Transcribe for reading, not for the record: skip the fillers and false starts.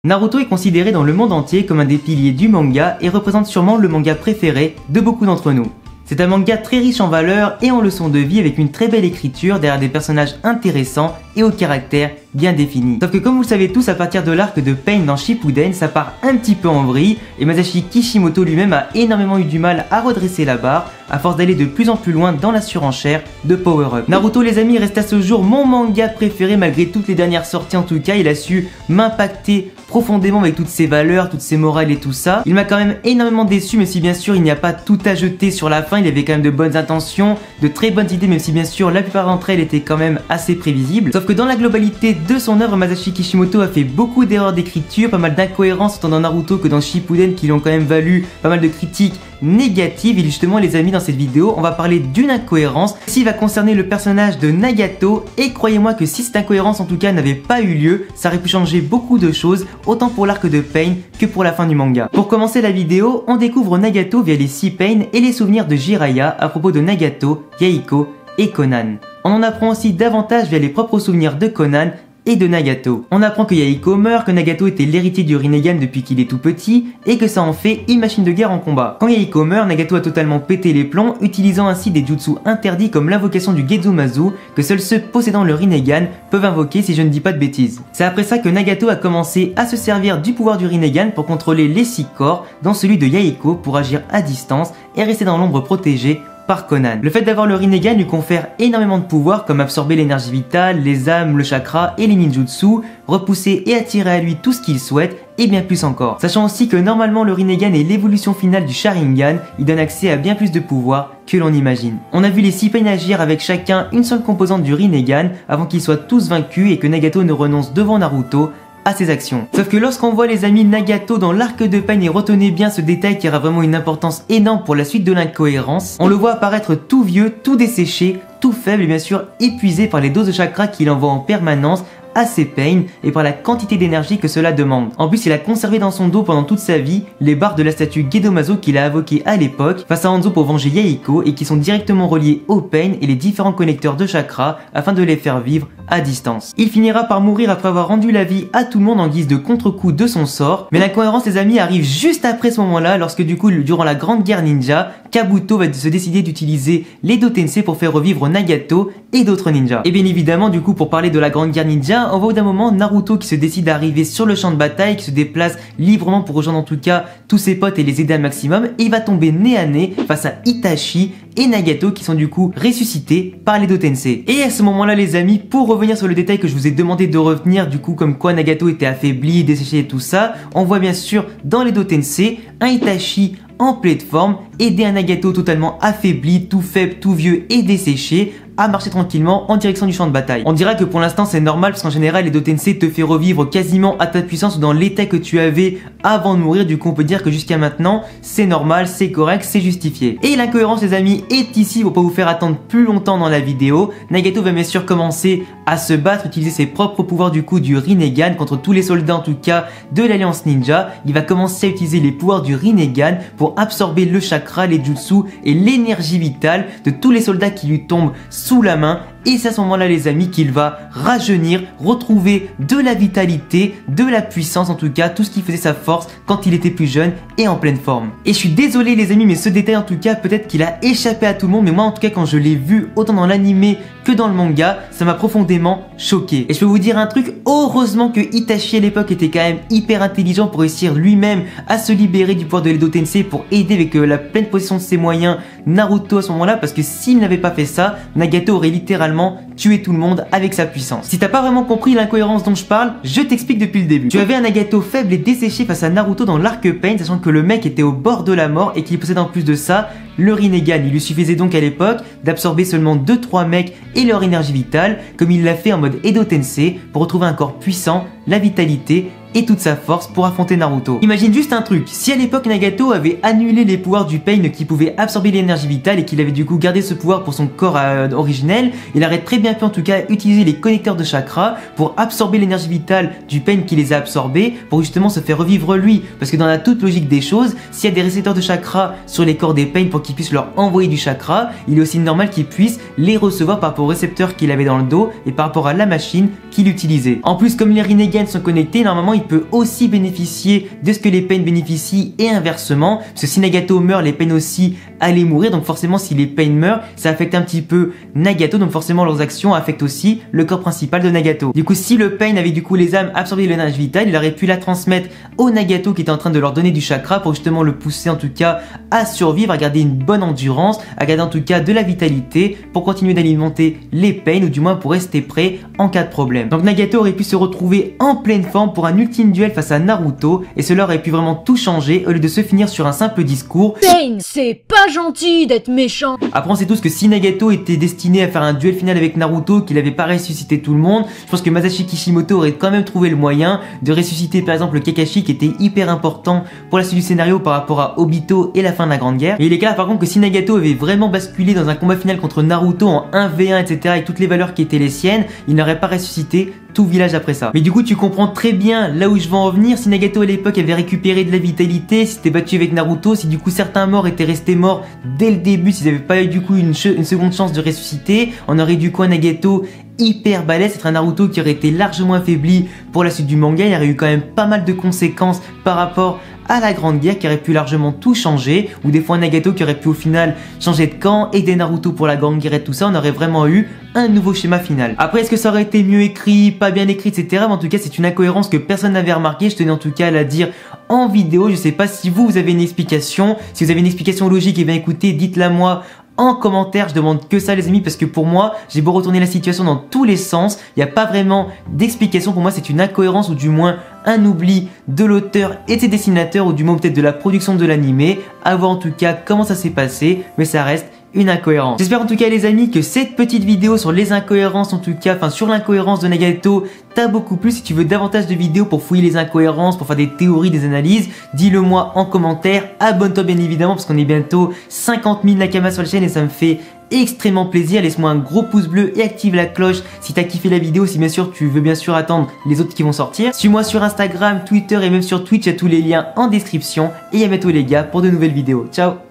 Naruto est considéré dans le monde entier comme un des piliers du manga et représente sûrement le manga préféré de beaucoup d'entre nous. C'est un manga très riche en valeurs et en leçons de vie avec une très belle écriture derrière des personnages intéressants et au caractère bien défini. Sauf que comme vous le savez tous, à partir de l'arc de Pain dans Shippuden, ça part un petit peu en vrille et Masashi Kishimoto lui-même a énormément eu du mal à redresser la barre à force d'aller de plus en plus loin dans la surenchère de power-up. Naruto les amis reste à ce jour mon manga préféré malgré toutes les dernières sorties. En tout cas il a su m'impacter profondément avec toutes ses valeurs, toutes ses morales et tout ça. Il m'a quand même énormément déçu, même si bien sûr il n'y a pas tout à jeter sur la fin. Il avait quand même de bonnes intentions, de très bonnes idées, même si bien sûr la plupart d'entre elles étaient quand même assez prévisibles. Sauf que dans la globalité de son œuvre, Masashi Kishimoto a fait beaucoup d'erreurs d'écriture, pas mal d'incohérences tant dans Naruto que dans Shippuden qui lui ont quand même valu pas mal de critiques négatives. Et justement les amis, dans cette vidéo on va parler d'une incohérence qui va concerner le personnage de Nagato, et croyez-moi que si cette incohérence en tout cas n'avait pas eu lieu, ça aurait pu changer beaucoup de choses, autant pour l'arc de Pain que pour la fin du manga. Pour commencer la vidéo, on découvre Nagato via les 6 Pain et les souvenirs de Jiraiya à propos de Nagato, Yahiko et Konan. On en apprend aussi davantage via les propres souvenirs de Konan et de Nagato. On apprend que Yahiko meurt, que Nagato était l'héritier du Rinnegan depuis qu'il est tout petit et que ça en fait une machine de guerre en combat. Quand Yahiko meurt, Nagato a totalement pété les plombs, utilisant ainsi des jutsu interdits comme l'invocation du Gezomazu que seuls ceux possédant le Rinnegan peuvent invoquer si je ne dis pas de bêtises. C'est après ça que Nagato a commencé à se servir du pouvoir du Rinnegan pour contrôler les 6 corps, dont celui de Yahiko pour agir à distance et rester dans l'ombre protégé par Konan. Le fait d'avoir le Rinnegan lui confère énormément de pouvoirs comme absorber l'énergie vitale, les âmes, le chakra et les ninjutsu, repousser et attirer à lui tout ce qu'il souhaite et bien plus encore. Sachant aussi que normalement le Rinnegan est l'évolution finale du Sharingan, il donne accès à bien plus de pouvoirs que l'on imagine. On a vu les 6 Pain agir avec chacun une seule composante du Rinnegan avant qu'ils soient tous vaincus et que Nagato ne renonce devant Naruto à ses actions. Sauf que lorsqu'on voit les amis Nagato dans l'arc de Pain, et retenez bien ce détail qui aura vraiment une importance énorme pour la suite de l'incohérence, on le voit apparaître tout vieux, tout desséché, tout faible et bien sûr épuisé par les doses de chakra qu'il envoie en permanence à ses Pain et par la quantité d'énergie que cela demande. En plus il a conservé dans son dos pendant toute sa vie les barres de la statue Gezomazu qu'il a invoquée à l'époque face à Hanzo pour venger Yahiko et qui sont directement reliés aux Pain et les différents connecteurs de chakra afin de les faire vivre à distance. Il finira par mourir après avoir rendu la vie à tout le monde en guise de contre-coup de son sort, mais l'incohérence les amis arrive juste après ce moment là lorsque du coup durant la grande guerre ninja, Kabuto va se décider d'utiliser les Dotensei pour faire revivre Nagato et d'autres ninjas. Et bien évidemment du coup pour parler de la grande guerre ninja, on voit d'un moment Naruto qui se décide à arriver sur le champ de bataille, qui se déplace librement pour rejoindre en tout cas tous ses potes et les aider un maximum, et il va tomber nez à nez face à Itachi et Nagato qui sont du coup ressuscités par les Dotensei. Et à ce moment là les amis, pour revenir sur le détail que je vous ai demandé de revenir, du coup comme quoi Nagato était affaibli, desséché et tout ça, on voit bien sûr dans les Dotensei un Itachi en pleine forme aider un Nagato totalement affaibli, tout faible, tout vieux et desséché à marcher tranquillement en direction du champ de bataille. On dirait que pour l'instant c'est normal parce qu'en général les Dotensei te fait revivre quasiment à ta puissance ou dans l'état que tu avais avant de mourir. Du coup on peut dire que jusqu'à maintenant c'est normal, c'est correct, c'est justifié. Et l'incohérence les amis est ici pour pas vous faire attendre plus longtemps dans la vidéo. Nagato va bien sûr commencer à se battre, utiliser ses propres pouvoirs du coup du Rinnegan contre tous les soldats en tout cas de l'Alliance Ninja. Il va commencer à utiliser les pouvoirs du Rinnegan pour absorber le chakra, les jutsu et l'énergie vitale de tous les soldats qui lui tombent sous la main. Et c'est à ce moment-là les amis qu'il va rajeunir, retrouver de la vitalité, de la puissance en tout cas, tout ce qui faisait sa force quand il était plus jeune et en pleine forme. Et je suis désolé les amis mais ce détail en tout cas peut-être qu'il a échappé à tout le monde, mais moi en tout cas quand je l'ai vu autant dans l'animé que dans le manga, ça m'a profondément choqué. Et je peux vous dire un truc, heureusement que Itachi à l'époque était quand même hyper intelligent pour réussir lui-même à se libérer du pouvoir de l'Edo Tensei pour aider avec la pleine possession de ses moyens Naruto à ce moment-là, parce que s'il n'avait pas fait ça, Nagato aurait littéralement tuer tout le monde avec sa puissance. Si t'as pas vraiment compris l'incohérence dont je parle, je t'explique depuis le début. Tu avais un Nagato faible et desséché face à Naruto dans l'arc Pain, sachant que le mec était au bord de la mort et qu'il possédait en plus de ça le Rinnegan. Il lui suffisait donc à l'époque d'absorber seulement 2-3 mecs et leur énergie vitale, comme il l'a fait en mode Edo Tensei, pour retrouver un corps puissant, la vitalité et toute sa force pour affronter Naruto. Imagine juste un truc, si à l'époque Nagato avait annulé les pouvoirs du Pain qui pouvaient absorber l'énergie vitale et qu'il avait du coup gardé ce pouvoir pour son corps originel, il aurait très bien pu en tout cas utiliser les connecteurs de chakra pour absorber l'énergie vitale du Pain qui les a absorbés pour justement se faire revivre lui. Parce que dans la toute logique des choses, s'il y a des récepteurs de chakra sur les corps des Pain pour qu'il puisse leur envoyer du chakra, il est aussi normal qu'il puisse les recevoir par rapport aux récepteurs qu'il avait dans le dos et par rapport à la machine qu'il utilisait. En plus, comme les Rinnegan sont connectés, normalement il peut aussi bénéficier de ce que les Pain bénéficient et inversement, parce que si Nagato meurt, les Pain aussi allaient mourir, donc forcément si les Pain meurent, ça affecte un petit peu Nagato, donc forcément leurs actions affectent aussi le corps principal de Nagato. Du coup, si le Pain avait du coup les âmes absorbé l'énergie vitale, il aurait pu la transmettre au Nagato qui était en train de leur donner du chakra pour justement le pousser en tout cas à survivre, à garder une bonne endurance, à garder en tout cas de la vitalité pour continuer d'alimenter les Pain ou du moins pour rester prêt en cas de problème. Donc Nagato aurait pu se retrouver en pleine forme pour un ultime duel face à Naruto et cela aurait pu vraiment tout changer au lieu de se finir sur un simple discours. Pain, c'est pas gentil d'être méchant. Après on sait tous que si Nagato était destiné à faire un duel final avec Naruto, qu'il avait pas ressuscité tout le monde, je pense que Masashi Kishimoto aurait quand même trouvé le moyen de ressusciter par exemple le Kakashi qui était hyper important pour la suite du scénario par rapport à Obito et la fin de la Grande Guerre. Et il est clair par contre que si Nagato avait vraiment basculé dans un combat final contre Naruto en 1v1 etc avec toutes les valeurs qui étaient les siennes, il n'aurait pas ressuscité tout village après ça. Mais du coup tu comprends très bien là où je veux en venir. Si Nagato à l'époque avait récupéré de la vitalité, si c'était battu avec Naruto, si du coup certains morts étaient restés morts dès le début, s'ils n'avaient pas eu du coup une seconde chance de ressusciter, on aurait du coup un Nagato hyper balèze, c'est un Naruto qui aurait été largement affaibli pour la suite du manga. Il y aurait eu quand même pas mal de conséquences par rapport à la Grande Guerre qui aurait pu largement tout changer, ou des fois un Nagato qui aurait pu au final changer de camp, aider Naruto pour la Grande Guerre et tout ça, on aurait vraiment eu un nouveau schéma final. Après est-ce que ça aurait été mieux écrit, pas bien écrit etc, mais en tout cas c'est une incohérence que personne n'avait remarqué, je tenais en tout cas à la dire en vidéo. Je sais pas si vous avez une explication, si vous avez une explication logique, et bien écoutez, dites-la moi en commentaire, je demande que ça les amis, parce que pour moi, j'ai beau retourner la situation dans tous les sens, il n'y a pas vraiment d'explication. Pour moi, c'est une incohérence ou du moins un oubli de l'auteur et de ses dessinateurs, ou du moins peut-être de la production de l'animé, à voir en tout cas comment ça s'est passé, mais ça reste une incohérence. J'espère en tout cas les amis que cette petite vidéo sur les incohérences, en tout cas, enfin sur l'incohérence de Nagato, t'a beaucoup plu. Si tu veux davantage de vidéos pour fouiller les incohérences, pour faire des théories, des analyses, dis-le moi en commentaire. Abonne-toi bien évidemment parce qu'on est bientôt 50 000 Nakamas sur la chaîne et ça me fait extrêmement plaisir. Laisse-moi un gros pouce bleu et active la cloche si t'as kiffé la vidéo, si bien sûr tu veux bien sûr attendre les autres qui vont sortir. Suis-moi sur Instagram, Twitter et même sur Twitch, il y a tous les liens en description. Et à bientôt les gars pour de nouvelles vidéos. Ciao.